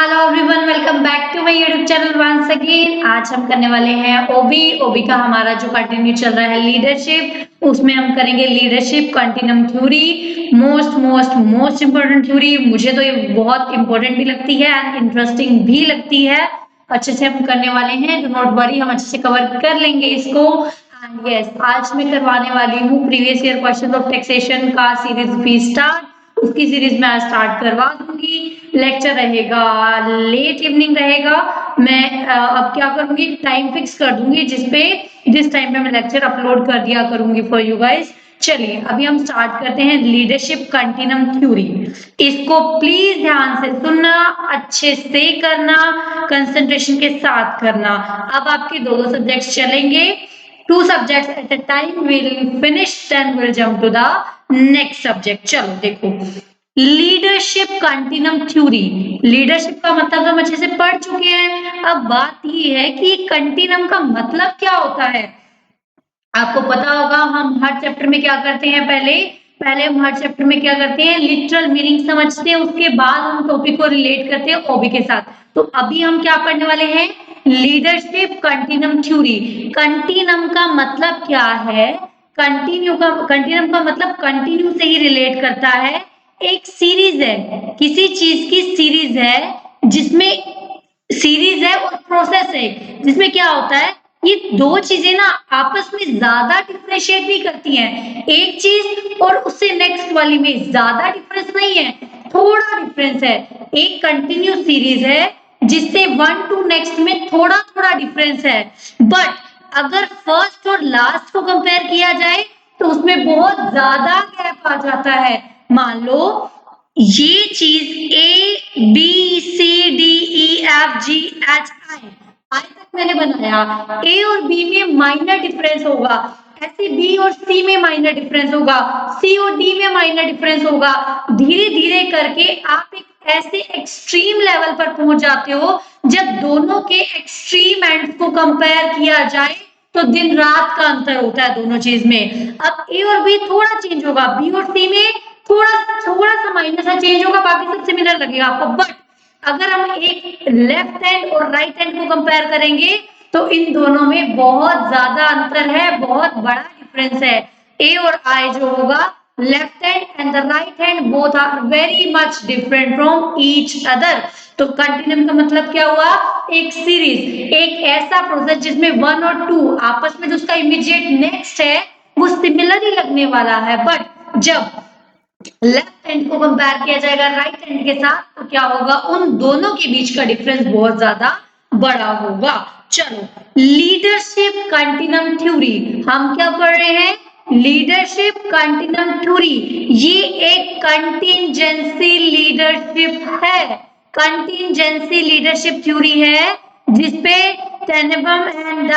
Hello everyone, welcome back to my YouTube channel once again. आज हम करने वाले हैं ओबी का हमारा जो कंटिन्यू चल रहा है लीडरशिप, उसमें हम करेंगे leadership continuum theory. Most important theory, मुझे तो ये बहुत इंपॉर्टेंट भी लगती है एंड इंटरेस्टिंग भी लगती है। अच्छे से हम करने वाले हैं, डू नॉट वरी, हम अच्छे से कवर कर लेंगे इसको। एंड यस, आज मैं करवाने वाली हूँ previous year question of taxation का सीरीज भी स्टार्ट। उसकी सीरीज में आज स्टार्ट करवा दूंगी। लेक्चर रहेगा, लेट इवनिंग रहेगा। मैं अब क्या करूंगी, टाइम फिक्स कर दूंगी जिस टाइम पे मैं लेक्चर अपलोड कर दिया करूंगी फॉर यू गाइस। चलिए अभी हम स्टार्ट करते हैं लीडरशिप कंटिन्यूम थ्योरी। इसको प्लीज ध्यान से सुनना, अच्छे से करना, कंसंट्रेशन के साथ करना। अब आपके दो सब्जेक्ट्स चलेंगे, 2 subjects at a time, we'll finish, then we'll jump to the next subject। चलो देखो, लीडरशिप कंटिन्यूम थ्योरी। लीडरशिप का मतलब हम अच्छे से पढ़ चुके हैं। अब बात ये है कि कंटिन्यूम का मतलब क्या होता है। आपको पता होगा, हम हर चैप्टर में क्या करते हैं, पहले हम हर चैप्टर में क्या करते हैं, लिटरल मीनिंग समझते हैं, उसके बाद हम टॉपिक को रिलेट करते हैं ओबी के साथ। तो अभी हम क्या पढ़ने वाले हैं, लीडरशिप कंटिन्यूम थ्योरी। कंटिन्यूम का मतलब क्या है, कंटिन्यूम का मतलब कंटिन्यू से ही रिलेट करता है। एक सीरीज है, किसी चीज की सीरीज है, जिसमें सीरीज है और प्रोसेस है, जिसमें क्या होता है, ये दो चीजें ना आपस में ज्यादा डिफरेंशिएट नहीं करती हैं। एक चीज और उससे नेक्स्ट वाली में ज्यादा डिफरेंस नहीं है, थोड़ा डिफरेंस है। एक कंटिन्यू सीरीज है जिससे वन टू नेक्स्ट में थोड़ा थोड़ा डिफरेंस है, बट अगर फर्स्ट और लास्ट को कंपेयर किया जाए तो उसमें बहुत ज्यादा गैप आ जाता है। मान लो ये चीज A B C D E F G H I तक मैंने बनाया, ए और बी में माइनर डिफरेंस होगा, ऐसे बी और सी में माइनर डिफरेंस होगा, सी और डी में माइनर डिफरेंस होगा। धीरे धीरे करके आप एक ऐसे एक्सट्रीम लेवल पर पहुंच जाते हो जब दोनों के एक्सट्रीम एंड्स को कंपेयर किया जाए तो दिन रात का अंतर होता है दोनों चीज में। अब ए और बी थोड़ा चेंज होगा, बी और सी में थोड़ा थोड़ा सा माइनर सा चेंज होगा, बाकी सब सिमिलर लगेगा आपको। बट अगर हम एक लेफ्ट हैंड और राइट हैंड को कंपेयर करेंगे तो इन दोनों में बहुत ज्यादा अंतर है, बहुत बड़ा डिफरेंस है। ए और आई जो होगा, left hand and the right hand both are very much different from each other. तो कंटिन्यूम का मतलब क्या हुआ, एक सीरीज, एक ऐसा प्रोसेस जिसमें वन और टू आपस में जो उसका इमीडिएट नेक्स्ट है वो सिमिलर ही लगने वाला है, बट जब लेफ्ट हैंड को कंपेयर किया जाएगा राइट हैंड के साथ तो क्या होगा, उन दोनों के बीच का डिफरेंस बहुत ज्यादा बड़ा होगा। चलो, लीडरशिप कंटिन्यूम थ्योरी हम क्या पढ़ रहे हैं, लीडरशिप कंटिन्यूम थ्योरी। ये एक कंटिंजेंसी लीडरशिप है, कंटिंजेंसी लीडरशिप थ्योरी है, जिसपे टेनेबम एंड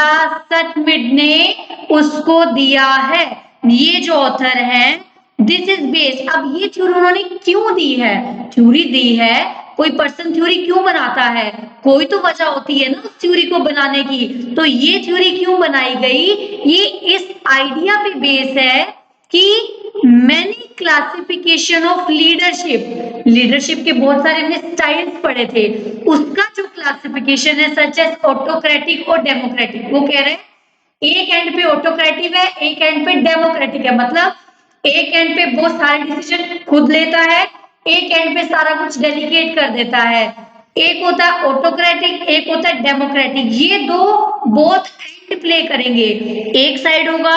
सटमिड ने उसको दिया है। ये जो ऑथर है, दिस इज बेस्ड। अब ये थ्योरी उन्होंने क्यों दी है, थ्योरी दी है, कोई पर्सन थ्योरी क्यों बनाता है, कोई तो वजह होती है ना उस थ्योरी को बनाने की। तो ये थ्योरी क्यों बनाई गई, ये इस आइडिया पे बेस है कि many classification of leadership, leadership के बहुत सारे हमने स्टाइल्स पढ़े थे, उसका जो क्लासिफिकेशन है सच एज ऑटोक्रेटिक और डेमोक्रेटिक। वो कह रहे हैं एक एंड पे ऑटोक्रेटिक है, एक एंड पे डेमोक्रेटिक है। मतलब एक एंड पे बहुत सारे डिसीजन खुद लेता है, एक एंड पे सारा कुछ डेलीगेट कर देता है। एक होता है ऑटोक्रेटिक, एक होता है डेमोक्रेटिक। ये दो बोथ एंड प्ले करेंगे, एक साइड होगा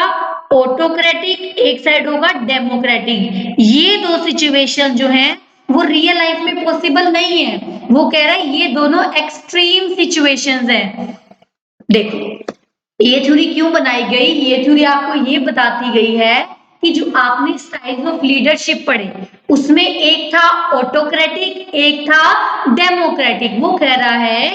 ऑटोक्रेटिक, एक साइड होगा डेमोक्रेटिक। ये दो सिचुएशन जो है वो रियल लाइफ में पॉसिबल नहीं है। वो कह रहा है ये दोनों एक्सट्रीम सिचुएशंस हैं। देखो ये थ्योरी क्यों बनाई गई, ये थ्योरी आपको ये बताती गई है कि जो आपने स्टाइल्स ऑफ लीडरशिप पढ़े उसमें एक था ऑटोक्रेटिक, एक था डेमोक्रेटिक। वो कह रहा है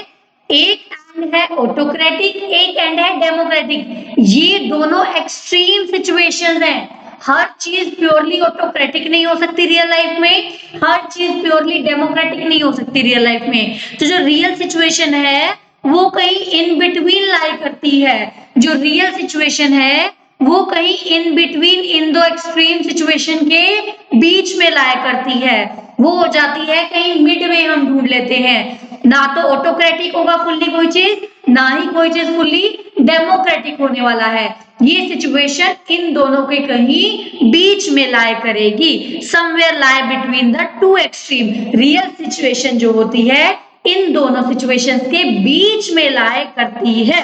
एक एंड है ऑटोक्रेटिक, एक एंड है डेमोक्रेटिक। ये दोनों एक्सट्रीम सिचुएशंस हैं। हर चीज प्योरली ऑटोक्रेटिक नहीं हो सकती रियल लाइफ में, हर चीज प्योरली डेमोक्रेटिक नहीं हो सकती रियल लाइफ में। तो जो रियल सिचुएशन है वो कहीं इन बिटवीन लाई करती है, जो रियल सिचुएशन है वो कहीं इन बिटवीन इन दो एक्सट्रीम सिचुएशन के बीच में लाया करती है, वो हो जाती है कहीं मिड में हम ढूंढ लेते हैं। ना तो ऑटोक्रेटिक होगा फुल्ली कोई चीज, ना ही कोई चीज फुल्ली डेमोक्रेटिक होने वाला है। ये सिचुएशन इन दोनों के कहीं बीच में लाई करेगी, somewhere lie between the to extreme. Real situation जो होती है इन दोनों सिचुएशंस के बीच में लाई करती है।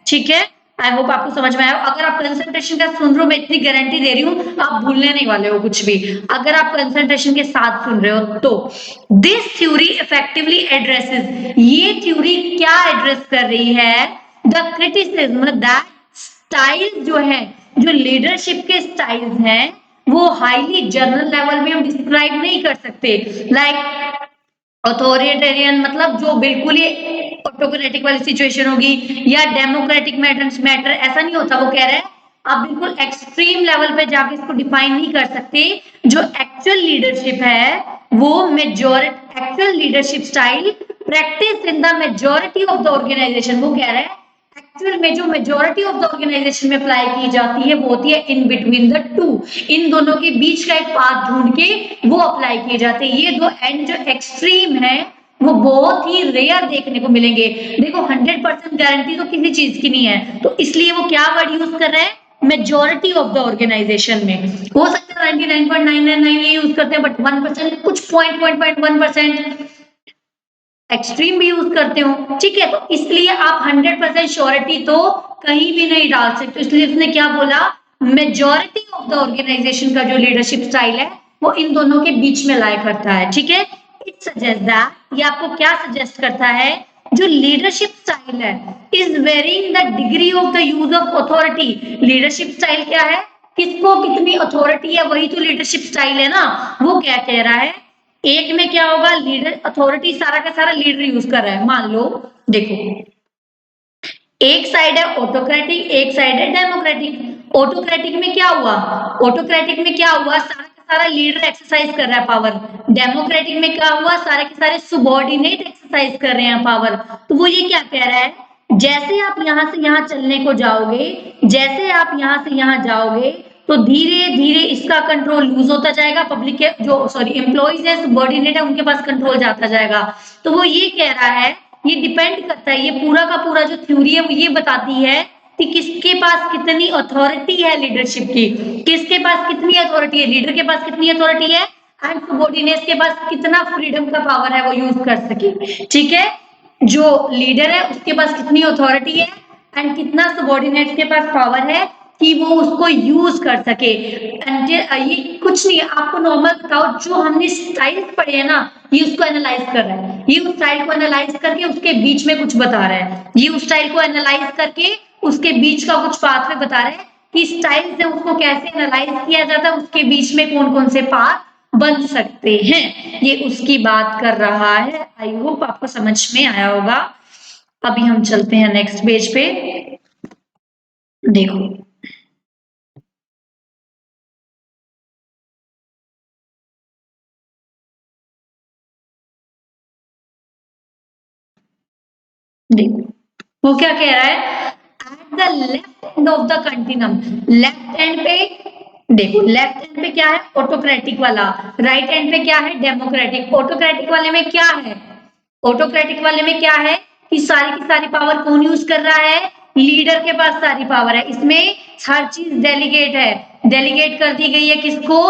ठीक है, आई होप आपको समझ में आया। अगर आप कंसंट्रेशन का सुन रहे हो, मैं इतनी गारंटी दे रही हूँ आप भूलने नहीं वाले हो कुछ भी, अगर आप कंसंट्रेशन के साथ सुन रहे हो तो। दिस थ्योरी इफेक्टिवली एड्रेसेस, ये थ्योरी क्या एड्रेस कर रही है, द क्रिटिसिज्म दैट स्टाइल जो है, जो लीडरशिप के स्टाइल्स हैं वो हाईली जनरल लेवल में हम डिस्क्राइब नहीं कर सकते। लाइक अथॉरिटेरियन मतलब जो बिल्कुल ही ऑटोक्रेटिक वाली सिचुएशन होगी, या डेमोक्रेटिक मैटर ऐसा नहीं होता। वो कह रहे हैं आप बिल्कुल एक्सट्रीम लेवल पे जाके इसको डिफाइन नहीं कर सकते। जो एक्चुअल लीडरशिप है वो majority actual leadership style practice in the majority of the organisation, वो कह रहे हैं एक्चुअल में जो मेजॉरिटी ऑफ द ऑर्गेनाइजेशन में अप्लाई की जाती है वो होती है इन बिटवीन द टू, इन दोनों के बीच का एक पाथ ढूंढ के वो अप्लाई किए जाते हैं। ये दो एंड जो एक्सट्रीम है वो बहुत ही रेयर देखने को मिलेंगे। देखो 100% गारंटी तो किसी चीज की नहीं है, तो इसलिए वो क्या वर्ड यूज कर रहे हैं, मेजोरिटी ऑफ द ऑर्गेनाइजेशन में। हो सकता है 99.999 ये यूज करते हैं, बट 1% कुछ पॉइंट 1% एक्सट्रीम भी यूज करते हो। ठीक है, तो इसलिए आप 100% श्योरिटी तो कहीं भी नहीं डाल सकते, इसलिए उसने क्या बोला, मेजॉरिटी ऑफ द ऑर्गेनाइजेशन का जो लीडरशिप स्टाइल है वो इन दोनों के बीच में लाया करता है। ठीक है, इट सजेस्ट दैट, ये आपको क्या सजेस्ट करता है, जो लीडरशिप स्टाइल है is varying the degree of the use of authority. Leadership style क्या है, किसको कितनी अथॉरिटी है, वही तो लीडरशिप स्टाइल है ना। वो क्या कह रहा है, एक में क्या होगा, लीडर अथॉरिटी सारा का सारा लीडर यूज कर रहा है। मान लो देखो, एक साइड है ऑटोक्रेटिक, एक साइड है डेमोक्रेटिक। ऑटोक्रेटिक में क्या हुआ, ऑटोक्रेटिक में क्या हुआ, सारा का सारा लीडर एक्सरसाइज कर रहा है पावर। डेमोक्रेटिक में क्या हुआ, सारे के सारे सुबॉर्डिनेट एक्सरसाइज कर रहे हैं पावर। तो वो ये क्या कह रहा है, जैसे आप यहां से यहां चलने को जाओगे, जैसे आप यहां से यहां जाओगे तो धीरे धीरे इसका कंट्रोल लूज होता जाएगा, पब्लिक के जो सॉरी एम्प्लॉइज है, सबॉर्डिनेट है, उनके पास कंट्रोल जाता जाएगा। तो वो ये कह रहा है, ये डिपेंड करता है, ये पूरा का पूरा जो थ्योरी है वो ये बताती है कि किसके पास कितनी अथॉरिटी है लीडरशिप की, किसके पास कितनी अथॉरिटी है, लीडर के पास कितनी अथॉरिटी है, एंड सबॉर्डिनेट्स के पास कितना फ्रीडम का पावर है वो यूज कर सके। ठीक है, जो लीडर है उसके पास कितनी अथॉरिटी है एंड कितना सबॉर्डिनेट्स के पास पावर है कि वो उसको यूज कर सके। ये कुछ नहीं है, आपको नॉर्मल बताओ, जो हमने स्टाइल्स पढ़े हैं ना ये उसको एनालाइज कर रहा है, ये उस स्टाइल को एनालाइज करके उसके बीच में कुछ बता रहा है, ये उस स्टाइल को एनालाइज करके उसके बीच का कुछ पाथवे बता रहा है कि स्टाइल से उसको कैसे एनालाइज किया जाता है, उसके बीच में कौन कौन से पाथ बन सकते हैं, ये उसकी बात कर रहा है। आई होप आपको समझ में आया होगा। अभी हम चलते हैं नेक्स्ट पेज पे। देखो देखो वो क्या कह रहा है, at the left end of the continuum, left and पे देखो, लेफ्ट एंड पे क्या है ऑटोक्रेटिक वाला, राइट एंड पे क्या है डेमोक्रेटिक। ऑटोक्रेटिक वाले में क्या है, ऑटोक्रेटिक वाले में क्या है कि सारी की सारी पावर कौन यूज कर रहा है, लीडर के पास सारी पावर है, इसमें हर चीज डेलीगेट है, डेलीगेट कर दी गई है किसको,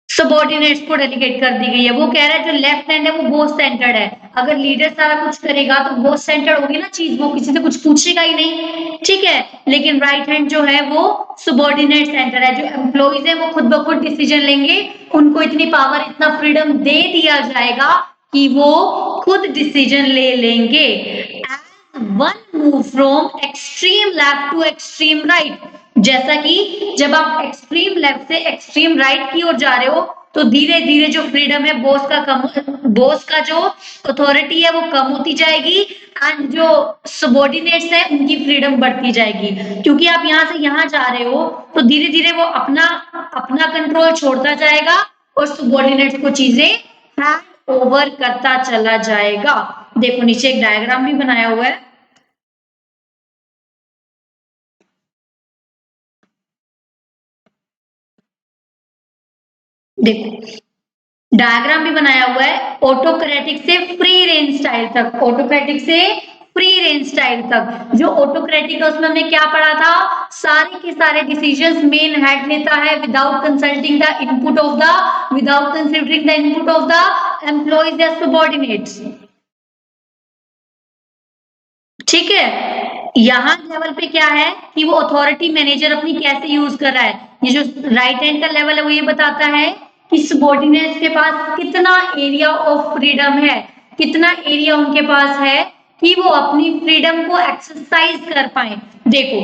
सबॉर्डिनेट्स को डेलीगेट कर दी गई है। वो कह रहा है जो लेफ्ट हैंड है वो बोथ सेंटर्ड है, अगर लीडर सारा कुछ करेगा तो बोथ सेंटर्ड होगी ना चीज, वो किसी से कुछ पूछेगा ही नहीं। ठीक है, लेकिन राइट हैंड जो है वो सबॉर्डिनेट सेंटर है, जो एम्प्लॉइज है वो खुद ब खुद डिसीजन लेंगे, उनको इतनी पावर इतना फ्रीडम दे दिया जाएगा कि वो खुद डिसीजन ले लेंगे। One move from extreme left to extreme right, जैसा कि जब आप एक्सट्रीम लेफ्ट से एक्सट्रीम राइट की ओर जा रहे हो तो धीरे धीरे जो फ्रीडम है बॉस का जो अथॉरिटी है वो कम होती जाएगी, एंड जो सबॉर्डिनेट्स है उनकी फ्रीडम बढ़ती जाएगी। क्योंकि आप यहाँ से यहाँ जा रहे हो तो धीरे धीरे वो अपना अपना कंट्रोल छोड़ता जाएगा और सबॉर्डिनेट्स को चीजें हैंड ओवर करता चला जाएगा। देखो नीचे एक डायग्राम भी बनाया हुआ है, देखो डायग्राम भी बनाया हुआ है, ऑटोक्रेटिक से फ्री रेंज स्टाइल तक, ऑटोक्रेटिक से फ्री रेंज स्टाइल तक। जो ऑटोक्रेटिक है उसमें हमने क्या पढ़ा था, सारे के सारे डिसीजंस मेन हेड लेता है without consulting the input of the, without considering the input of the employees या सबऑर्डिनेट्स। ठीक है, यहाँ लेवल पे क्या है कि वो अथॉरिटी मैनेजर अपनी कैसे यूज कर रहा है। ये जो राइट हैंड का लेवल है वो ये बताता है कि सबऑर्डिनेट्स के पास कितना एरिया ऑफ फ्रीडम है, कितना एरिया उनके पास है कि वो अपनी फ्रीडम को एक्सरसाइज कर पाए। देखो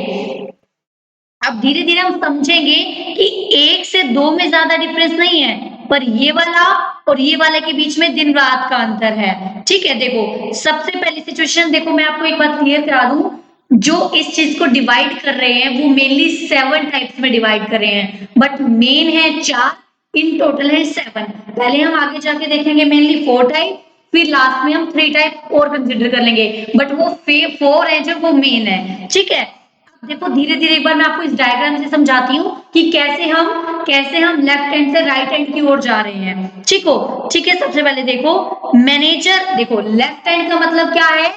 अब धीरे धीरे हम समझेंगे कि 1 से 2 में ज्यादा डिफरेंस नहीं है, पर ये वाला और ये वाले के बीच में दिन रात का अंतर है। ठीक है, देखो सबसे पहली सिचुएशन देखो, मैं आपको एक बात क्लियर करा दूं, जो इस चीज को डिवाइड कर रहे हैं वो मेनली 7 टाइप्स में डिवाइड कर रहे हैं, बट मेन है 4, इन टोटल है 7। पहले हम आगे जाके देखेंगे मेनली 4 टाइप, फिर लास्ट में हम 3 टाइप और कंसिडर कर लेंगे, बट वो 4 है जो वो मेन है। ठीक है, देखो धीरे धीरे एक बार मैं आपको इस डायग्राम से समझाती हूँ कि कैसे हम लेफ्ट हैंड से राइट हैंड की ओर जा रहे हैं। ठीक है, सबसे पहले देखो मैनेजर, देखो लेफ्ट हैंड का मतलब क्या है,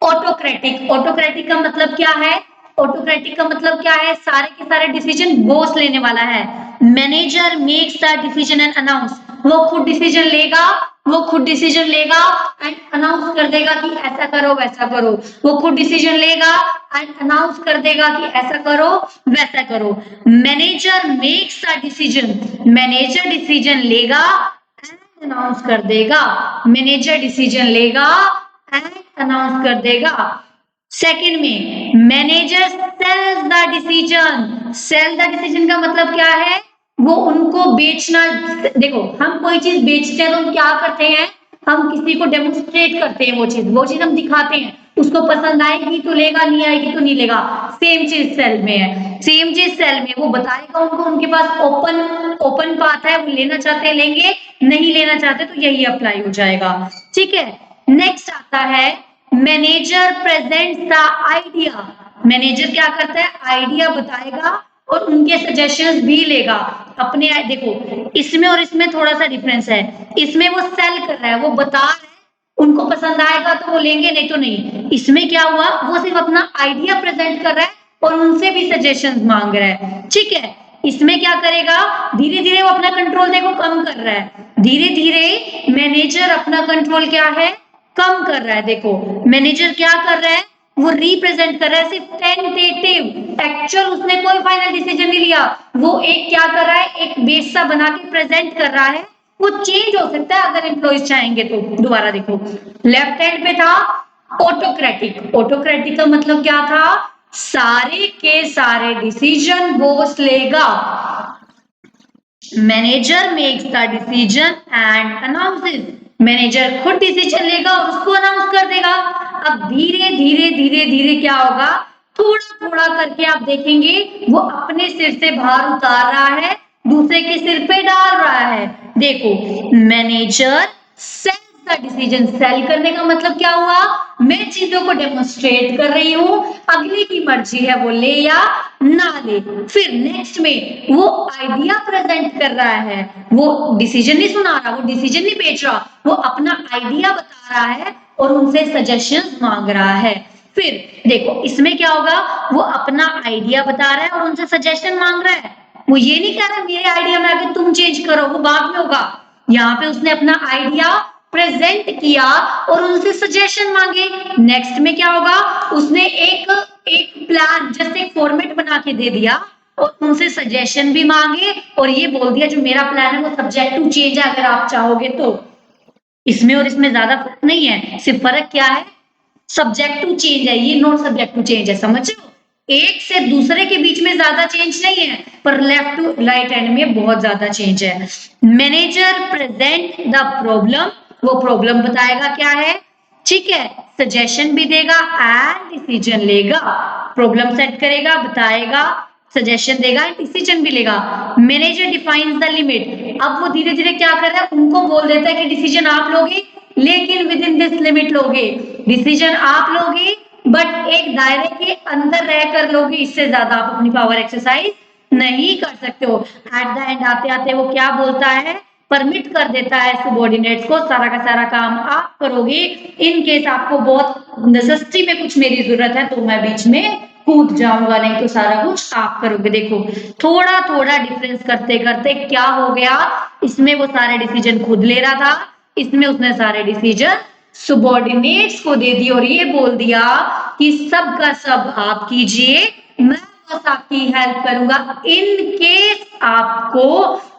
ऑटोक्रेटिक। ऑटोक्रेटिक का मतलब क्या है, ऑटोक्रेटिक का मतलब क्या है, सारे के सारे डिसीजन बॉस लेने वाला है। Manager makes the decision and announce, वो खुद डिसीजन लेगा, वो खुद डिसीजन लेगा एंड अनाउंस कर देगा कि ऐसा करो वैसा करो। वो खुद डिसीजन लेगा एंड अनाउंस कर देगा कि ऐसा करो वैसा करो। Manager makes the decision, manager decision लेगा एंड अनाउंस कर देगा, मैनेजर डिसीजन लेगा एंड अनाउंस कर देगा। सेकंड में manager sells the decision, sell the decision का मतलब क्या है, वो उनको बेचना। देखो हम कोई चीज बेचते हैं तो हम क्या करते हैं, हम किसी को डेमोन्स्ट्रेट करते हैं, वो चीज हम दिखाते हैं, उसको पसंद आएगी तो लेगा, नहीं आएगी तो नहीं लेगा। सेम चीज सेल में है, सेम चीज सेल में वो बताएगा उनको, उनके पास ओपन पाथ है, वो लेना चाहते हैं लेंगे, नहीं लेना चाहते तो यही अप्लाई हो जाएगा। ठीक है, नेक्स्ट आता है manager presents the idea, manager क्या करता है, आइडिया बताएगा और उनके सजेशंस भी लेगा अपने। देखो इसमें और इसमें थोड़ा सा डिफरेंस है, इसमें वो सेल कर रहा है, वो बता रहा है, उनको पसंद आएगा तो वो लेंगे नहीं तो नहीं। इसमें क्या हुआ, वो सिर्फ अपना आइडिया प्रेजेंट कर रहा है और उनसे भी सजेशंस मांग रहा है। ठीक है, इसमें क्या करेगा, धीरे धीरे वो अपना कंट्रोल देखो कम कर रहा है, धीरे धीरे मैनेजर अपना कंट्रोल क्या है, कम कर रहा है। देखो मैनेजर क्या कर रहा है, वो रिप्रेजेंट कर रहा है, सिर्फ टेंटेटिव, एक्चुअल उसने कोई फाइनल डिसीजन नहीं लिया, वो एक क्या कर रहा है, एक बेस सा बना के प्रेजेंट कर रहा है। वो चेंज हो सकता है अगर एम्प्लॉइज चाहेंगे तो। दोबारा देखो, लेफ्ट हैंड पे था ऑटोक्रेटिक, ऑटोक्रेटिक का मतलब क्या था, सारे के सारे डिसीजन बॉस लेगा, manager makes the decision and announces, manager खुद डिसीजन लेगा और उसको अनाउंस कर देगा। अब धीरे धीरे धीरे धीरे क्या होगा, थोड़ा थोड़ा करके आप देखेंगे वो अपने सिर से भार उतार रहा है, दूसरे के सिर पे डाल रहा है। देखो manager sells the decision, sell करने का मतलब क्या हुआ, मैं चीजों को डेमोन्स्ट्रेट कर रही हूँ, अगले की मर्जी है वो ले या ना ले। फिर नेक्स्ट में वो आइडिया प्रेजेंट कर रहा है, वो डिसीजन नहीं सुना रहा, वो डिसीजन नहीं बेच रहा, वो अपना आइडिया बता रहा है और उनसे सजेशंस मांग रहा है। फिर देखो इसमें क्या होगा, वो अपना आइडिया बता रहा है और उनसे सजेशन मांग रहा है, वो ये नहीं कह रहा मेरे आइडिया में आके तुम चेंज करो, वो बाद में होगा। यहाँ पे उसने अपना आइडिया प्रेजेंट किया और उनसे सजेशन मांगे। नेक्स्ट में क्या होगा, उसने एक एक प्लान जैसे एक फॉर्मेट बना के दे दिया और उनसे सजेशन भी मांगे और ये बोल दिया जो मेरा प्लान है वो सब्जेक्ट टू चेंज है अगर आप चाहोगे तो। इसमें और इसमें ज्यादा फर्क नहीं है, सिर्फ फर्क क्या है, सब्जेक्ट टू चेंज है, ये नॉट सब्जेक्ट टू चेंज है, समझ रहे हो। एक से दूसरे के बीच में ज्यादा चेंज नहीं है, पर लेफ्ट टू राइट हैंड में बहुत ज्यादा चेंज है। मैनेजर प्रेजेंट द प्रॉब्लम, वो प्रॉब्लम बताएगा क्या है, ठीक है, सजेशन भी देगा एंड डिसीजन लेगा, प्रॉब्लम सेट करेगा, बताएगा, सजेशन देगा, डिसीजन भी लेगा। मैनेजर डिफाइंस द लिमिट, अब वो धीरे धीरे क्या कर रहा है, उनको बोल देता है कि डिसीजन आप लोगे लेकिन विद इन दिस लिमिट लोगे, डिसीजन आप लोगे बट एक दायरे के अंदर रहकर लोगे, इससे ज्यादा आप अपनी पावर एक्सरसाइज नहीं कर सकते हो। एट द एंड आते आते वो क्या बोलता है परमिट कर देता है सबॉर्डिनेट्स को, सारा का सारा काम आप करोगे। इन केस आपको बहुत नेसेसिटी में कुछ मेरी जरूरत है तो मैं बीच में कूद जाऊंगा, नहीं तो सारा कुछ आप करोगे। देखो थोड़ा थोड़ा डिफरेंस करते करते क्या हो गया, इसमें वो सारे डिसीजन खुद ले रहा था, इसमें उसने सारे डिसीजन सबॉर्डिनेट्स को दे दिए और ये बोल दिया कि सब का सब आप कीजिए, मैं बस आपकी हेल्प करूंगा इन केस आपको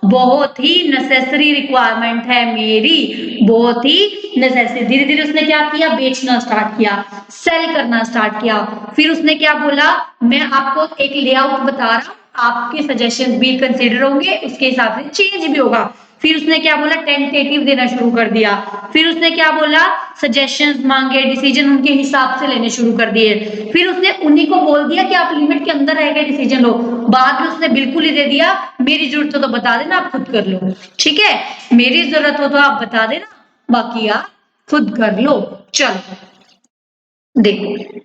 बहुत ही नेसेसरी रिक्वायरमेंट है मेरी, बहुत ही नेसेसरी। धीरे धीरे उसने क्या किया, बेचना स्टार्ट किया, सेल करना स्टार्ट किया। फिर उसने क्या बोला, मैं आपको एक लेआउट बता रहा हूं, आपके सजेशन भी कंसिडर होंगे, उसके हिसाब से चेंज भी होगा। फिर उसने क्या बोला, टेंटेटिव देना शुरू कर दिया। फिर उसने क्या बोला, सजेशंस मांगे, डिसीजन उनके हिसाब से लेने शुरू कर दिए। फिर उसने उन्हीं को बोल दिया कि आप लिमिट के अंदर रह गए डिसीजन लो। बाद में उसने बिल्कुल ही दे दिया, मेरी जरूरत हो तो बता देना, आप खुद कर लो, ठीक है, मेरी जरूरत हो तो आप बता देना, बाकी आप खुद कर लो। चलो देखो,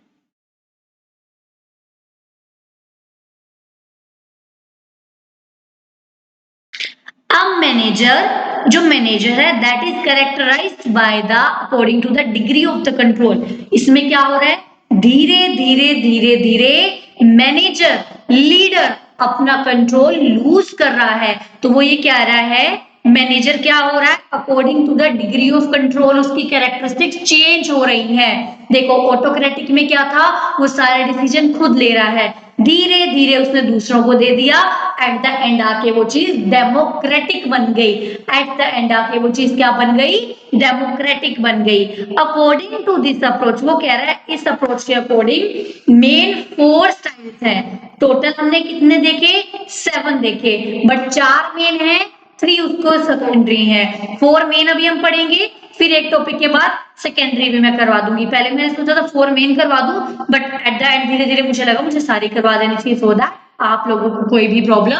अब मैनेजर, जो मैनेजर है that is characterised by the according to the degree of the control. इसमें क्या हो रहा है, धीरे धीरे धीरे धीरे मैनेजर, लीडर अपना कंट्रोल लूज कर रहा है। तो वो ये कह रहा है, मैनेजर क्या हो रहा है, according to the degree of control उसकी कैरेक्टरिस्टिक्स चेंज हो रही हैं। देखो ऑटोक्रेटिक में क्या था, वो सारे डिसीजन खुद ले रहा है, धीरे धीरे उसने दूसरों को दे दिया, एट द एंड आके वो चीज डेमोक्रेटिक बन गई। एट द एंड आके वो चीज क्या बन गई, डेमोक्रेटिक बन गई। अकॉर्डिंग टू दिस अप्रोच, वो कह रहा है इस अप्रोच के अकॉर्डिंग मेन 4 स्टाइल्स हैं। टोटल हमने कितने देखे, 7 देखे, बट 4 मेन है, 3 उसको सेकेंडरी है। 4 मेन अभी हम पढ़ेंगे, फिर एक टॉपिक के बाद सेकेंडरी भी मैं करवा दूंगी। पहले मैंने सोचा था 4 मेन करवा दूं, बट एट द एंड धीरे धीरे मुझे लगा मुझे सारी करवा देनी चाहिए, सो दैट आप लोगों को कोई भी प्रॉब्लम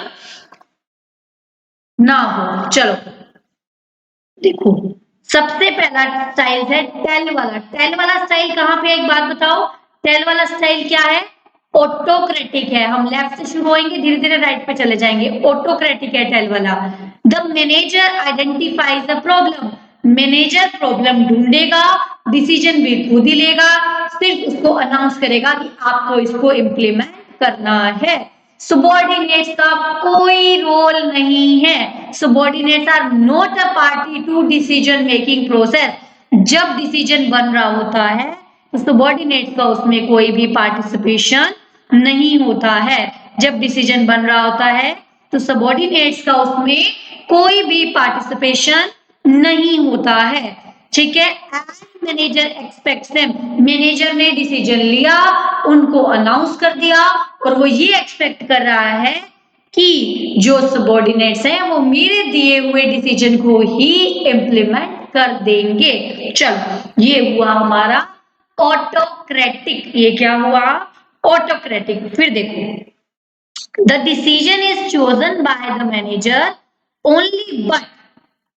ना हो। चलो देखो, सबसे पहला स्टाइल है टेल वाला। टेल वाला स्टाइल कहाँ पे है, एक बात बताओ, टेल वाला स्टाइल क्या है, ऑटोक्रेटिक है। हम लेफ्ट से शुरू होंगे, धीरे धीरे राइट पे चले जाएंगे। ऑटोक्रेटिक है टेल वाला। The manager identifies the problem, manager problem ढूंढेगा, डिसीजन भी खुद ही लेगा, सिर्फ उसको अनाउंस करेगा कि आपको इसको इम्प्लीमेंट करना है। सबॉर्डिनेट्स का कोई रोल नहीं है, subordinates are not a party to decision making process. जब डिसीजन बन रहा होता है तो सबॉर्डिनेट्स का उसमें कोई भी पार्टिसिपेशन नहीं होता है। जब डिसीजन बन रहा होता है तो सबॉर्डिनेट्स का उसमें कोई भी पार्टिसिपेशन नहीं होता है, ठीक है। मैनेजर एक्सपेक्ट्स देम, मैनेजर ने डिसीजन लिया, उनको अनाउंस कर दिया, और वो ये एक्सपेक्ट कर रहा है कि जो सबॉर्डिनेट्स हैं वो मेरे दिए हुए डिसीजन को ही इम्प्लीमेंट कर देंगे। चलो ये हुआ हमारा ऑटोक्रेटिक। ये क्या हुआ, ऑटोक्रेटिक। फिर देखो, the decision is chosen by the manager only but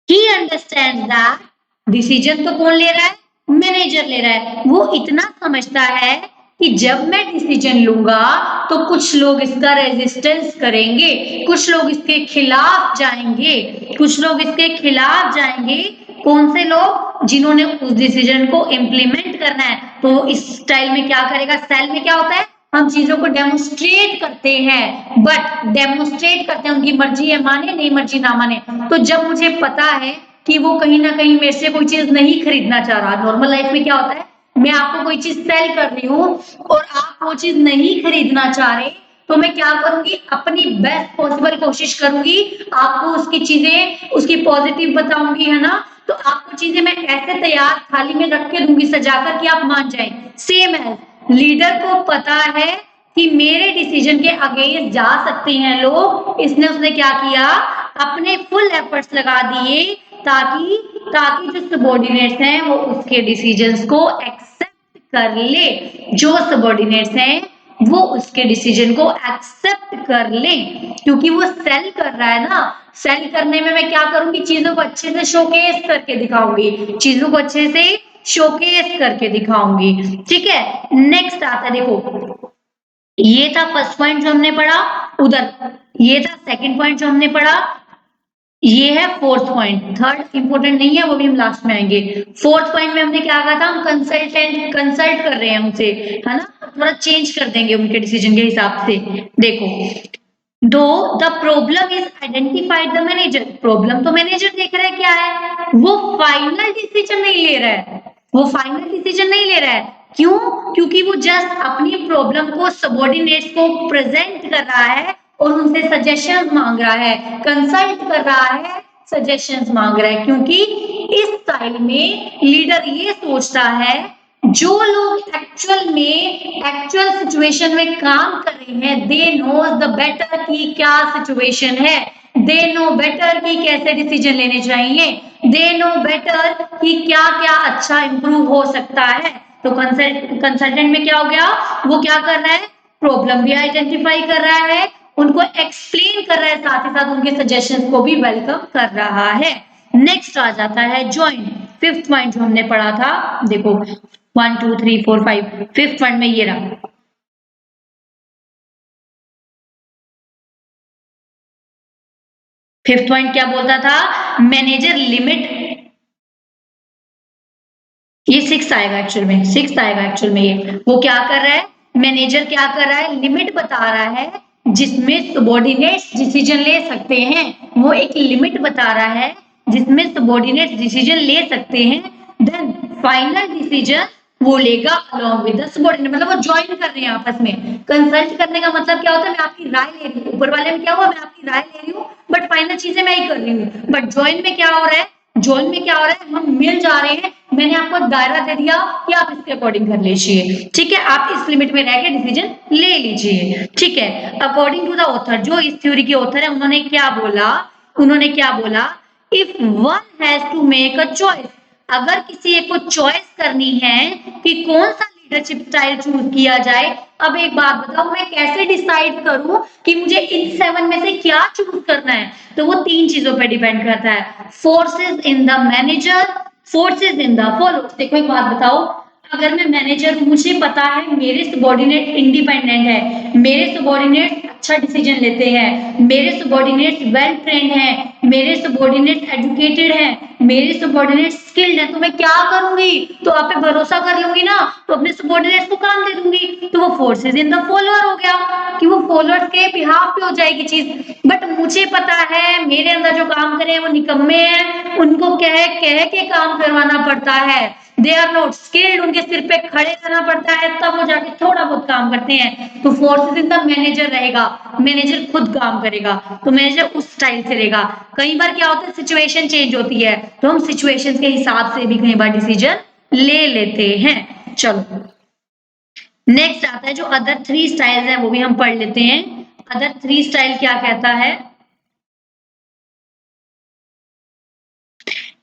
he understand that, decision तो कौन ले रहा है, मैनेजर ले रहा है। वो इतना समझता है कि जब मैं डिसीजन लूंगा तो कुछ लोग इसका रेजिस्टेंस करेंगे, कुछ लोग इसके खिलाफ जाएंगे, कुछ लोग इसके खिलाफ जाएंगे। कौन से लोग, जिन्होंने उस डिसीजन को इम्प्लीमेंट करना है। तो इस स्टाइल में क्या करेगा, स्टाइल में क्या होता है, हम चीजों को डेमोन्स्ट्रेट करते हैं, बट डेमोन्स्ट्रेट करते हैं, उनकी मर्जी है माने, नहीं मर्जी ना माने। तो जब मुझे पता है कि वो कहीं ना कहीं मेरे से कोई चीज नहीं खरीदना चाह रहा, नॉर्मल लाइफ में क्या होता है, मैं आपको कोई चीज सेल कर रही हूँ और आप वो चीज नहीं खरीदना चाह रहे, तो मैं क्या करूंगी, अपनी बेस्ट पॉसिबल कोशिश करूंगी, आपको उसकी चीजें, उसकी पॉजिटिव बताऊंगी, है ना। तो आपको चीजें मैं ऐसे तैयार थाली में रख के दूंगी सजाकर कि आप मान जाएं। सेम है, लीडर को पता है कि मेरे डिसीजन के अगेंस्ट जा सकते हैं लोग, इसने उसने क्या किया, अपने फुल एफर्ट्स लगा दिए ताकि ताकि जो सबॉर्डिनेट्स हैं वो उसके डिसीजंस को एक्सेप्ट कर ले। जो सबॉर्डिनेट्स हैं वो उसके डिसीजन को एक्सेप्ट कर ले, क्योंकि वो सेल कर रहा है ना। सेल करने में मैं क्या करूंगी, चीजों को अच्छे से शोकेस करके दिखाऊंगी, चीजों को अच्छे से शोकेस करके दिखाऊंगी, ठीक है। नेक्स्ट आता है, देखो ये था फर्स्ट पॉइंट जो हमने पढ़ा, उधर ये था सेकंड पॉइंट जो हमने पढ़ा, ये है फोर्थ पॉइंट, थर्ड इंपॉर्टेंट नहीं है, वो भी हम लास्ट में आएंगे। फोर्थ पॉइंट में हमने क्या कहा था, हम कंसल्ट कर रहे हैं उनसे, है ना, थोड़ा चेंज कर देंगे उनके डिसीजन के हिसाब से। देखो, दो the problem is identified the manager, problem तो मैनेजर देख रहा है क्या है, वो फाइनल डिसीजन नहीं ले रहा है, वो फाइनल डिसीजन नहीं ले रहा है। क्यों? क्योंकि वो जस्ट अपनी प्रॉब्लम को सबॉर्डिनेट्स को प्रेजेंट कर रहा है और उनसे सजेशन मांग रहा है, कंसल्ट कर रहा है, सजेशंस मांग रहा है। क्योंकि इस स्टाइल में लीडर ये सोचता है जो लोग एक्चुअल सिचुएशन में काम कर रहे हैं, दे नोज द बेटर कि क्या सिचुएशन है, दे नो बेटर कि कैसे डिसीजन लेने चाहिए, दे नो बेटर कि क्या क्या अच्छा इंप्रूव हो सकता है। तो कंसल्टेंट में क्या हो गया, वो क्या कर रहा है, प्रॉब्लम भी आइडेंटिफाई कर रहा है, उनको एक्सप्लेन कर रहा है, साथ ही साथ उनके सजेशन को भी वेलकम कर रहा है। नेक्स्ट आ जाता है ज्वाइन, फिफ्थ पॉइंट जो हमने पढ़ा था। देखो 1 2 3 4 5, फिफ्थ पॉइंट में ये रहा। फिफ्थ पॉइंट क्या बोलता था, मैनेजर लिमिट, ये सिक्स आएगा एक्चुअल में, सिक्स आएगा एक्चुअल में। ये वो क्या कर रहा है, मैनेजर क्या कर रहा है, लिमिट बता रहा है जिसमें सबॉर्डिनेट्स डिसीजन ले सकते हैं, वो एक लिमिट बता रहा है जिसमें सबॉर्डिनेट्स डिसीजन ले सकते हैं। देन फाइनल डिसीजन वो लेगा अलॉन्ग विद द सबॉर्डिनेट, मतलब वो ज्वाइन कर रहे हैं आपस में। कंसल्ट करने का मतलब क्या होता है, मैं आपकी राय ले रही हूँ, ऊपर वाले में क्या हुआ, मैं आपकी राय ले रही हूँ बट फाइनल चीजें मैं ही कर रही हूँ। बट ज्वाइन में क्या हो रहा है, ज्वाइन में क्या हो रहा है, हम मिल जा रहे हैं, मैंने आपको दायरा दे दिया कि आप इसके अकॉर्डिंग कर लीजिए, ठीक है, आप इस लिमिट में रह के डिसीजन ले लीजिए, ठीक है। अकॉर्डिंग टू द ऑथर, जो इस थ्योरी के ऑथर है, उन्होंने क्या बोला, उन्होंने क्या बोला, if one has to make a choice, अगर किसी एक को चॉइस करनी है कि कौन सा लीडरशिप स्टाइल चूज किया जाए, अब एक बात बताओ, मैं कैसे डिसाइड करूं कि मुझे इन सेवन में से क्या चूज करना है, तो वो तीन चीजों पर डिपेंड करता है, forces in the manager, forces in the followers. देखो एक बात बताओ, अगर मैं मैनेजर हूं, मुझे पता है मेरे सबॉर्डिनेट इंडिपेंडेंट है, मेरे सबॉर्डिनेट अच्छा डिसीजन लेते हैं, मेरे सबॉर्डिनेट्स वेल ट्रेंड हैं, मेरे सबॉर्डिनेट्स एजुकेटेड हैं, मेरे सबॉर्डिनेट स्किल्ड हैं, तो मैं क्या करूंगी, तो आप पे भरोसा कर लूंगी ना, तो अपने सबॉर्डिनेट्स को काम दे दूंगी, तो वो फोर्सेस इन द फॉलोअर हो गया कि वो फॉलोअर्स के बिहाफ पे हो जाएगी चीज। बट मुझे पता है मेरे अंदर जो काम करे हैं वो निकम्मे हैं, उनको कह के काम करवाना पड़ता है, दे आर नॉट स्किल्ड, उनके सिर पे खड़े करना पड़ता है, तब वो जाके थोड़ा बहुत काम करते हैं। तो फोर्सेस इन द मैनेजर रहेगा, मैनेजर खुद काम करेगा, तो मैनेजर उस स्टाइल से रहेगा। कई बार क्या होता है, सिचुएशन चेंज होती है, तो हम सिचुएशन के हिसाब से भी कई बार डिसीजन ले लेते हैं। चलो नेक्स्ट आता है, जो अदर थ्री स्टाइल्स हैं वो भी हम पढ़ लेते हैं। अदर थ्री स्टाइल क्या कहता है,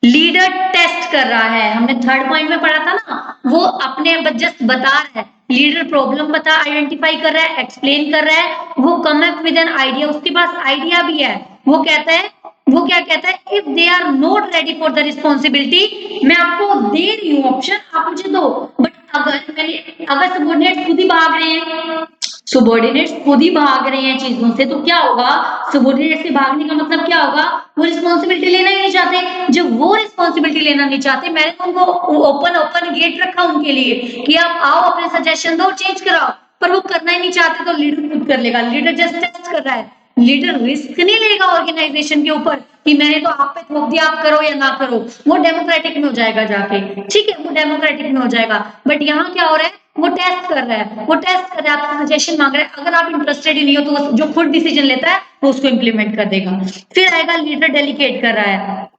लीडर टेस्ट कर रहा है, हमने थर्ड पॉइंट में पढ़ा था ना, वो अपने जस्ट बता रहा है, लीडर प्रॉब्लम बता आइडेंटिफाई कर रहा है, एक्सप्लेन कर रहा है, वो come up with an idea, उसके पास आइडिया भी है, वो कहता है, वो क्या कहता है, if they are not ready for the responsibility, मैं आपको दे रही हूँ ऑप्शन, आप मुझे दो, बट अगर सबॉर्डिनेट खुद ही भाग रहे हैं, सबॉर्डिनेट्स खुद ही भाग रहे हैं चीजों से, तो क्या होगा, सबॉर्डिनेट से भागने का मतलब क्या होगा, वो रिस्पॉन्सिबिलिटी लेना ही नहीं चाहते। जब वो रिस्पॉन्सिबिलिटी लेना नहीं चाहते, मैंने तो उनको ओपन गेट रखा उनके लिए कि आप आओ अपने सजेशन दो चेंज कराओ, पर वो करना ही नहीं चाहते, तो लीडर खुद कर लेगा, लीडर जस्ट टेस्ट कर रहा है, लीडर रिस्क नहीं लेगा ऑर्गेनाइजेशन के ऊपर कि मैंने तो आप पे थोप दिया, आप करो या ना करो, वो डेमोक्रेटिक में हो जाएगा जाके, ठीक है, वो डेमोक्रेटिक में हो जाएगा। बट यहाँ क्या हो रहा है, वो टेस्ट कर रहा है, वो टेस्ट कर रहा है, आपसे सजेशन मांग रहा है, अगर आप इंटरेस्टेड ही नहीं हो तो जो खुद डिसीजन लेता है वो उसको इंप्लीमेंट कर देगा। फिर आएगा लीडर डेलीकेट कर रहा है,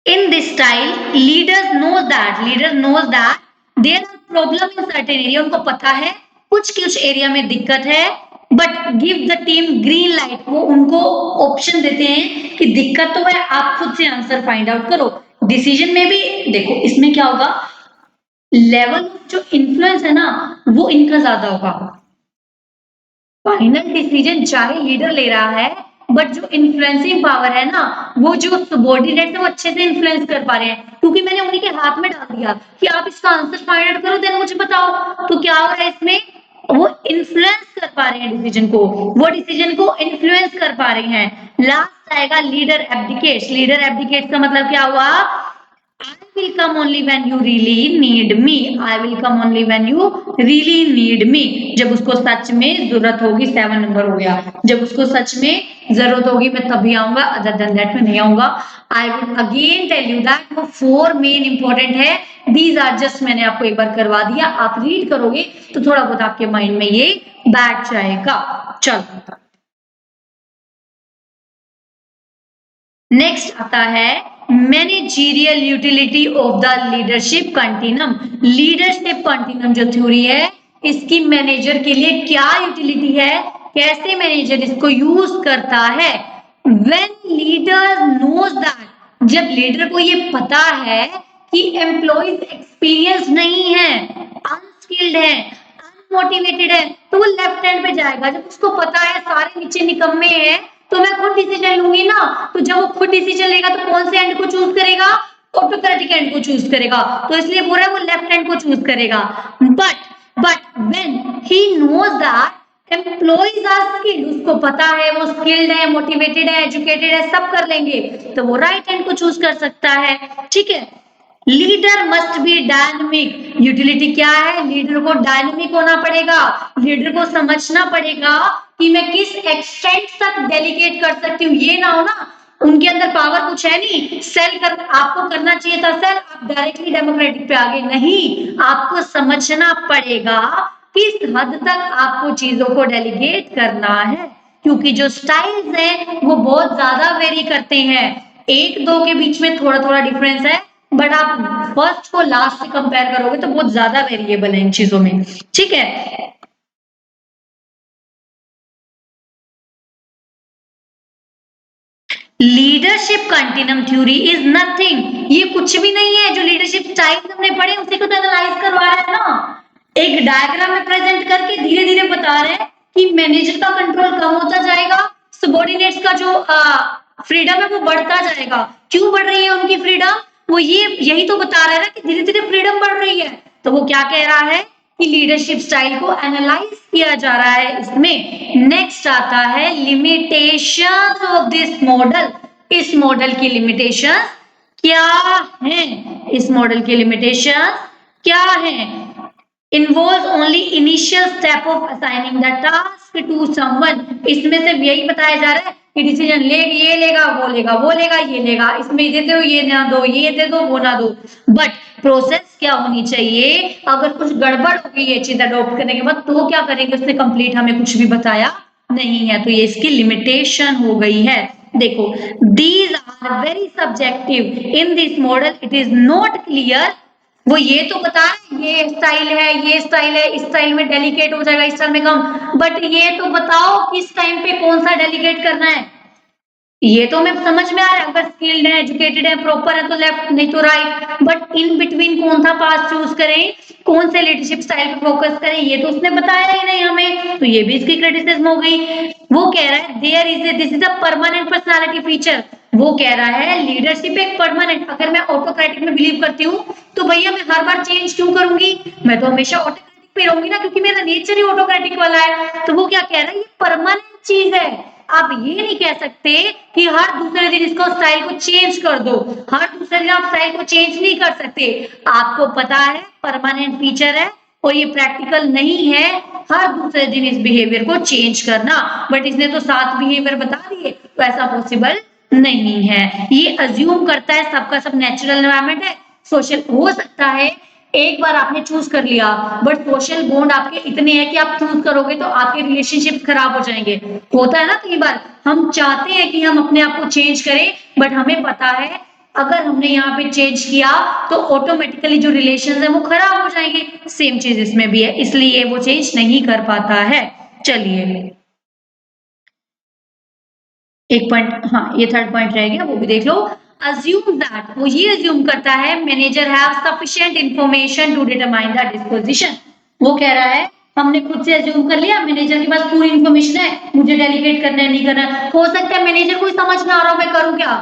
in this style leader knows that there are problem in certain area, उनको पता है कुछ एरिया में दिक्कत है, but give the team green light, वो उनको ऑप्शन देते हैं कि दिक्कत तो है, आप खुद से आंसर फाइंड आउट करो। डिसीजन में भी देखो इसमें क्या होगा, लेवल जो इन्फ्लुएंस है ना वो इनका ज्यादा होगा, फाइनल डिसीजन चाहे लीडर ले रहा है, बट जो इन्फ्लुएंसिंग पावर है ना, वो जो सबॉर्डिनेट है वो अच्छे से इन्फ्लुएंस कर पा रहे हैं, क्योंकि मैंने उन्हीं के हाथ में डाल दिया कि आप इसका आंसर फाइंड आउट करो, देन मुझे बताओ। तो क्या हो रहा है इसमें, वो इन्फ्लुएंस कर पा रहे हैं डिसीजन को, वो डिसीजन को इन्फ्लुएंस कर पा रहे हैं। लास्ट आएगा लीडर एब्डिकेट्स। लीडर एब्डिकेट्स का मतलब क्या हुआ? I will come only when you really need me. I will come only when you really need me. जब उसको सच में जरूरत होगी, 7 नंबर हो गया। जब उसको सच में जरूरत होगी मैं तभी आऊंगा, अदर देन दैट में नहीं आऊंगा। I will again tell you that वो 4 मेन इंपॉर्टेंट है। These are just मैंने आपको एक बार करवा दिया, आप रीड करोगे तो थोड़ा बहुत आपके माइंड में ये बैठ जाएगा। चलो नेक्स्ट आता है managerial utility of the leadership continuum. Leadership continuum जो थ्योरी है, इसकी मैनेजर के लिए क्या यूटिलिटी है, कैसे मैनेजर इसको यूज करता है। व्हेन लीडर नोज दैट, जब लीडर को ये पता है कि एम्प्लॉइज एक्सपीरियंस नहीं है, अनस्किल्ड है, अनमोटिवेटेड है, तो वो लेफ्ट हैंड पे जाएगा। जब उसको पता है सारे नीचे निकम्मे हैं तो मैं खुद डिसीजन लूंगी ना, तो जब वो खुद डिसीजन लेगा तो कौन से एंड को चूज करेगा? ऑटोक्रेटिक एंड को चूज करेगा। तो इसलिए बोल रहा है वो लेफ्ट हैंड को चूज करेगा। But when he knows that employees are skilled, उसको पता है वो स्किल्ड है, मोटिवेटेड है, एजुकेटेड है, सब कर लेंगे, तो वो राइट हैंड को चूज कर सकता है। ठीक है। Leader must be dynamic. Utility क्या है? लीडर को डायनेमिक होना पड़ेगा, लीडर को समझना पड़ेगा कि मैं किस एक्सटेंट तक डेलीगेट कर सकती हूँ। ये ना हो ना उनके अंदर पावर कुछ है नहीं, सेल कर आपको करना चाहिए था सेल, आप डायरेक्टली डेमोक्रेटिक पे आ गए। नहीं, आपको समझना पड़ेगा किस हद तक आपको चीजों को डेलीगेट करना है, क्योंकि जो स्टाइल्स हैं वो बहुत ज्यादा वेरी करते हैं। एक दो के बीच में थोड़ा थोड़ा डिफरेंस है, बट आप फर्स्ट को लास्ट से कंपेयर करोगे तो बहुत ज्यादा वेरिएबल है इन चीजों में। ठीक है। Leadership continuum theory is nothing, ये कुछ भी नहीं है। जो लीडरशिप स्टाइल हमने पढ़े उसी को तो एनालाइज करवा रहे हैं ना, एक डायग्राम में प्रेजेंट करके धीरे धीरे बता रहे हैं कि मैनेजर का कंट्रोल कम होता जाएगा, सबॉर्डिनेट्स का जो फ्रीडम है वो बढ़ता जाएगा। क्यों बढ़ रही है उनकी फ्रीडम? वो ये यही तो बता रहा है ना कि धीरे धीरे फ्रीडम बढ़ रही है। तो वो क्या कह रहा है कि लीडरशिप स्टाइल को एनालाइज किया जा रहा है इसमें। नेक्स्ट आता है लिमिटेशंस ऑफ दिस मॉडल। इस मॉडल की लिमिटेशन क्या है? इस मॉडल की लिमिटेशन क्या है? Involve only initial step of assigning the task to someone. इसमें सिर्फ यही बताया जा रहा है कि डिसीजन ले ये लेगा, वो लेगा, वो लेगा, ये लेगा, इसमें दे दो, ये ना दो, ये दे दो, वो ना दो। बट प्रोसेस क्या होनी चाहिए? अगर कुछ गड़बड़ हो गई ये चीज अडॉप्ट करने के बाद तो क्या करेंगे, उसने कंप्लीट हमें कुछ भी बताया नहीं है, तो ये इसकी लिमिटेशन हो गई है। देखो, these are very subjective in this model, it is not clear. वो ये तो बता ये स्टाइल है, ये स्टाइल है, इस स्टाइल में डेलीकेट हो जाएगा, इस स्टाइल में कम, बट ये तो बताओ किस टाइम पे कौन सा डेलीकेट करना है। ये तो हमें समझ में आ रहा है, अगर स्किल्ड है, एजुकेटेड है, प्रॉपर है तो लेफ्ट, नहीं तो राइट, बट इन बिटवीन कौन सा पाथ चूज करें, कौन से लीडरशिप स्टाइल पे फोकस करें, ये तो उसने बताया ही नहीं हमें, तो ये भी इसकी क्रिटिसिज्म हो गई। वो कह रहा है there is this is a permanent personality feature. वो कह रहा है लीडरशिप एक परमानेंट, अगर मैं ऑटोक्रेटिक में बिलीव करती हूँ तो भैया मैं हर बार चेंज क्यों करूंगी, मैं तो हमेशा ऑटोक्रेटिक पे रहूंगी ना, क्योंकि मेरा नेचर ही ऑटोक्रेटिक वाला है। तो वो क्या कह रहा है, ये परमानेंट चीज है। आप ये नहीं कह सकते कि हर दूसरे दिन इसको स्टाइल को चेंज कर दो, हर दूसरे दिन आप स्टाइल को चेंज नहीं कर सकते। आपको पता है परमानेंट फीचर है और ये प्रैक्टिकल नहीं है हर दूसरे दिन इस बिहेवियर को चेंज करना, बट इसने तो 7 बिहेवियर बता दिए, तो ऐसा पॉसिबल नहीं है। ये अज्यूम करता है सबका सब नेचुरल एनवायरनमेंट है, सोशल हो सकता है एक बार आपने चूज कर लिया, बट सोशल बॉन्ड आपके इतने हैं कि आप चूज करोगे तो आपके रिलेशनशिप खराब हो जाएंगे। होता है ना कई बार हम चाहते हैं कि हम अपने आप को चेंज करें, बट हमें पता है अगर हमने यहाँ पे चेंज किया तो ऑटोमेटिकली जो रिलेशन है वो खराब हो जाएंगे। सेम चीज इसमें भी है, इसलिए वो चेंज नहीं कर पाता है। चलिए एक पॉइंट, हाँ ये थर्ड पॉइंट रह गया, वो भी देख लो। अज्यूम दैट, वो ये अज्यूम करता है manager have sufficient information to determine the disposition. वो कह रहा है हमने खुद से अज्यूम कर लिया मैनेजर के पास पूरी इंफॉर्मेशन है, मुझे डेलीगेट करना है नहीं करना है। हो सकता है मैनेजर को समझ में आ रहा हो मैं करूं क्या,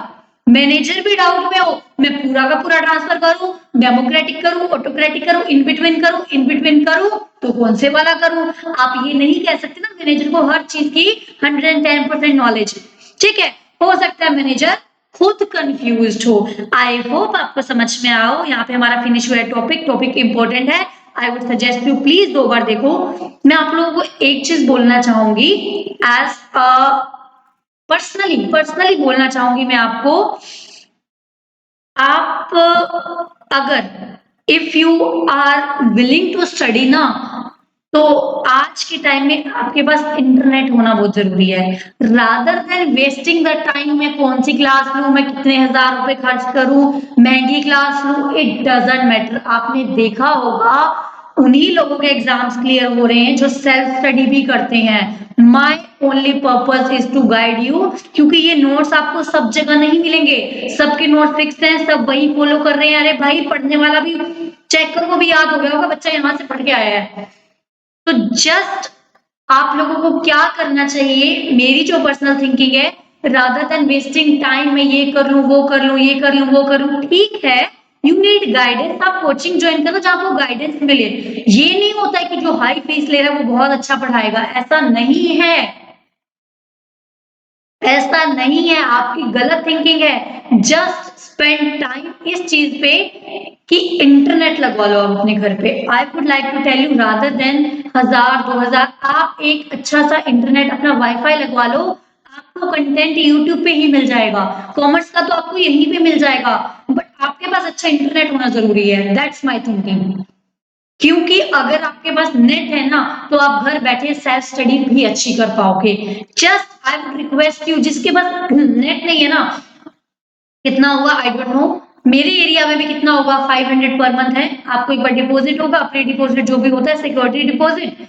मैनेजर भी डाउट में हो, मैं पूरा का पूरा ट्रांसफर करूं, डेमोक्रेटिक करूं, ऑटोक्रेटिक करूं, इन बिटवीन करूं, तो कौन से वाला करूं? आप ये नहीं कह सकते ना मैनेजर को हर चीज की 110% नॉलेज। ठीक है, हो सकता है मैनेजर खुद कंफ्यूज हो। आई होप आपको समझ में आओ। यहाँ पे हमारा फिनिश हुआ है टॉपिक इंपॉर्टेंट है। I would suggest you please 2 बार देखो। मैं आप लोगों को एक चीज बोलना चाहूंगी एज पर्सनली बोलना चाहूंगी मैं आपको। आप अगर if you are willing to study ना, तो आज के टाइम में आपके पास इंटरनेट होना बहुत जरूरी है। Rather than wasting the time, मैं कौन सी क्लास लूं, मैं कितने हजार रुपए खर्च करूं, महंगी क्लास लूं, इट डजंट मैटर। आपने देखा होगा उन्हीं लोगों के एग्जाम्स क्लियर हो रहे हैं जो सेल्फ स्टडी भी करते हैं। My only purpose is to guide you, क्योंकि ये नोट्स आपको सब जगह नहीं मिलेंगे। सबके नोट फिक्स हैं, सब वही फॉलो कर रहे हैं। अरे भाई, पढ़ने वाला भी चेकर को भी याद हो गया होगा बच्चा यहाँ से पढ़ के आया है। तो जस्ट आप लोगों को क्या करना चाहिए, मेरी जो पर्सनल थिंकिंग है, रादर देन वेस्टिंग टाइम में ये कर लूं, वो कर लूं, ये कर लूं, वो कर लूं, ठीक है, यू नीड गाइडेंस। आप कोचिंग ज्वाइन करो जहां आपको गाइडेंस मिले। ये नहीं होता है कि जो हाई फीस ले रहा है वो बहुत अच्छा पढ़ाएगा, ऐसा नहीं है। ऐसा नहीं है, आपकी गलत थिंकिंग है। जस्ट स्पेंड टाइम इस चीज पे कि इंटरनेट लगवा लो आप अपने घर पे। I would like to tell you, rather than 1000 2000, आप एक अच्छा सा इंटरनेट अपना वाईफाई लगवा लो। आपको कंटेंट यूट्यूब पे ही मिल जाएगा, कॉमर्स का तो आपको यहीं पे मिल जाएगा, बट आपके पास अच्छा इंटरनेट होना जरूरी है। That's my thinking. क्योंकि अगर आपके पास नेट है ना, तो आप घर बैठे सेल्फ स्टडी भी अच्छी कर पाओगे। Just I would request you, जिसके पास नेट नहीं है ना, कितना होगा आई डोंट नो, मेरे एरिया में भी कितना होगा, 500 पर मंथ है। आपको एक बार डिपॉजिट होगा, प्री डिपॉजिट जो भी होता है, सिक्योरिटी डिपॉजिट,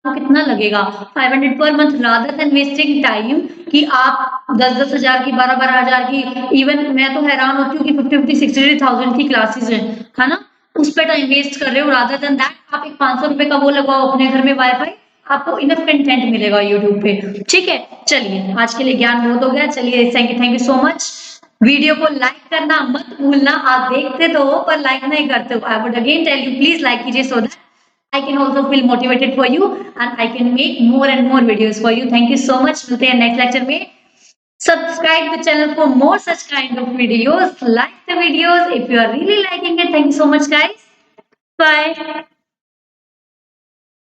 आपको कितना लगेगा, 500 per month. Rather than wasting time कि आप 10 हजार की, 12 हजार की, इवन मैं तो हैरान होती हूँ कि 50 60 की क्लासेस है ना, उस पर टाइम वेस्ट कर रहे हो। रादर देन दैट आप एक 500 रुपए का वो लगवाओ अपने घर में वाईफाई, आपको इनफ कंटेंट मिलेगा यूट्यूब पे। ठीक है, चलिए आज के लिए ज्ञान बहुत हो गया। चलिए, thank you so much. Video को लाइक करना मत भूलना। आप देखते तो हो पर लाइक नहीं करते हो। I would again tell you, please like कीजिए so that I can also feel motivated for you and I can make more and more videos for you. Thank you so much. मिलते हैं next lecture में। Subscribe the channel for more such kind of videos. Like the videos if you are really liking it. Thank you so much, guys. Bye.